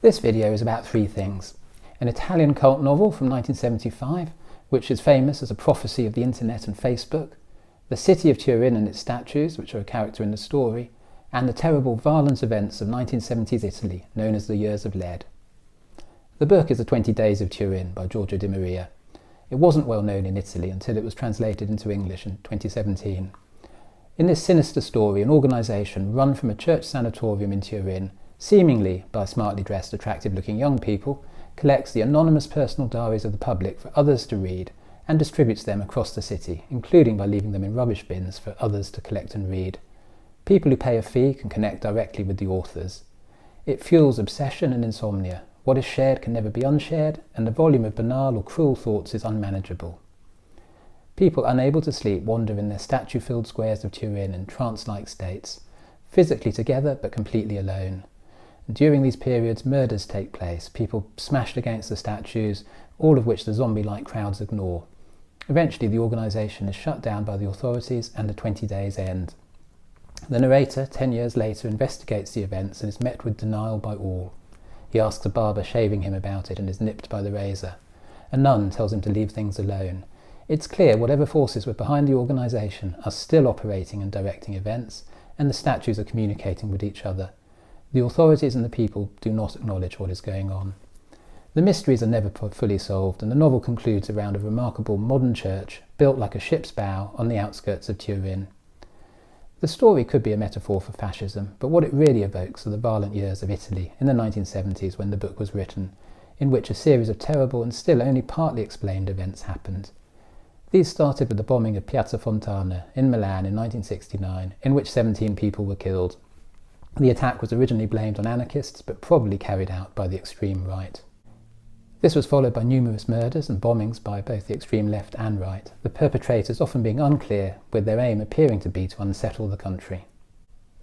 This video is about three things. An Italian cult novel from 1975, which is famous as a prophecy of the internet and Facebook, the city of Turin and its statues, which are a character in the story, and the terrible violent events of 1970s Italy, known as the Years of Lead. The book is The 20 Days of Turin by Giorgio Di Maria. It wasn't well known in Italy until it was translated into English in 2017. In this sinister story, an organisation run from a church sanatorium in Turin, seemingly by smartly dressed, attractive-looking young people, collects the anonymous personal diaries of the public for others to read and distributes them across the city, including by leaving them in rubbish bins for others to collect and read. People who pay a fee can connect directly with the authors. It fuels obsession and insomnia. What is shared can never be unshared, and the volume of banal or cruel thoughts is unmanageable. People unable to sleep wander in their statue-filled squares of Turin in trance-like states, physically together but completely alone. During these periods, murders take place, people smashed against the statues, all of which the zombie-like crowds ignore. Eventually, the organisation is shut down by the authorities and the 20 days end. The narrator, 10 years later, investigates the events and is met with denial by all. He asks a barber shaving him about it and is nipped by the razor. A nun tells him to leave things alone. It's clear whatever forces were behind the organisation are still operating and directing events, and the statues are communicating with each other. The authorities and the people do not acknowledge what is going on. The mysteries are never fully solved, and the novel concludes around a remarkable modern church built like a ship's bow on the outskirts of Turin. The story could be a metaphor for fascism, but what it really evokes are the violent years of Italy in the 1970s when the book was written, in which a series of terrible and still only partly explained events happened. These started with the bombing of Piazza Fontana in Milan in 1969, in which 17 people were killed. The attack was originally blamed on anarchists, but probably carried out by the extreme right. This was followed by numerous murders and bombings by both the extreme left and right, the perpetrators often being unclear, with their aim appearing to be to unsettle the country.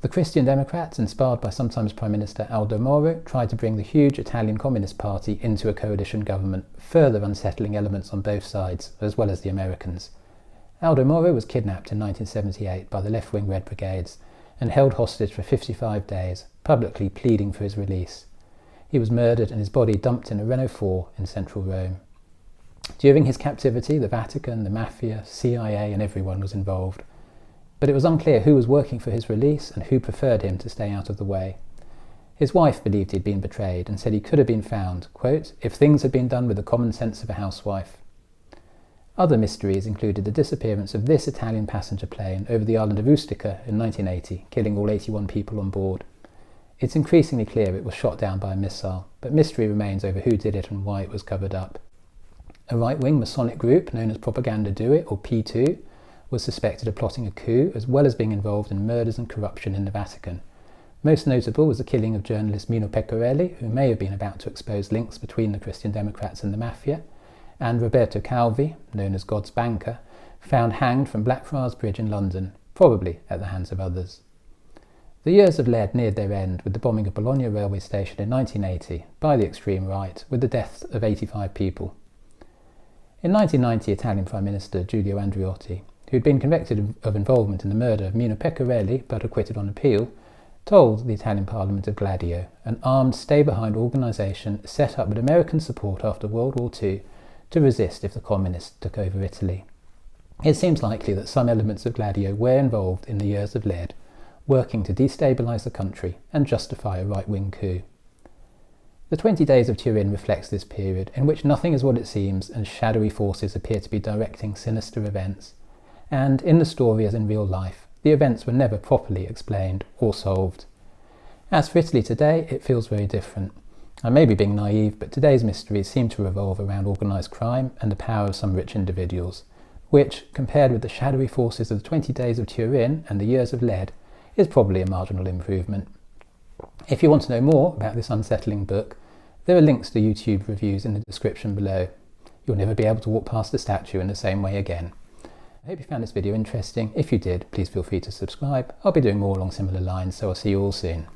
The Christian Democrats, inspired by sometimes Prime Minister Aldo Moro, tried to bring the huge Italian Communist Party into a coalition government, further unsettling elements on both sides, as well as the Americans. Aldo Moro was kidnapped in 1978 by the left-wing Red Brigades, and held hostage for 55 days, publicly pleading for his release. He was murdered and his body dumped in a Renault 4 in central Rome. During his captivity, the Vatican, the Mafia, CIA and everyone was involved. But it was unclear who was working for his release and who preferred him to stay out of the way. His wife believed he'd been betrayed and said he could have been found, quote, if things had been done with the common sense of a housewife. Other mysteries included the disappearance of this Italian passenger plane over the island of Ustica in 1980, killing all 81 people on board. It's increasingly clear it was shot down by a missile, but mystery remains over who did it and why it was covered up. A right-wing Masonic group known as Propaganda Do It, or P2, was suspected of plotting a coup, as well as being involved in murders and corruption in the Vatican. Most notable was the killing of journalist Mino Pecorelli, who may have been about to expose links between the Christian Democrats and the Mafia, and Roberto Calvi, known as God's banker, found hanged from Blackfriars Bridge in London, probably at the hands of others. The Years of Lead neared their end with the bombing of Bologna railway station in 1980 by the extreme right, with the deaths of 85 people. In 1990, Italian Prime Minister Giulio Andreotti, who had been convicted of involvement in the murder of Mino Pecorelli but acquitted on appeal, told the Italian Parliament of Gladio, an armed stay-behind organisation set up with American support after World War II to resist if the communists took over Italy. It seems likely that some elements of Gladio were involved in the Years of Lead, working to destabilise the country and justify a right-wing coup. The 20 Days of Turin reflects this period in which nothing is what it seems and shadowy forces appear to be directing sinister events. And in the story as in real life, the events were never properly explained or solved. As for Italy today, it feels very different. I may be being naive, but today's mysteries seem to revolve around organised crime and the power of some rich individuals, which, compared with the shadowy forces of the 20 Days of Turin and the Years of Lead, is probably a marginal improvement. If you want to know more about this unsettling book, there are links to YouTube reviews in the description below. You'll never be able to walk past a statue in the same way again. I hope you found this video interesting. If you did, please feel free to subscribe. I'll be doing more along similar lines, so I'll see you all soon.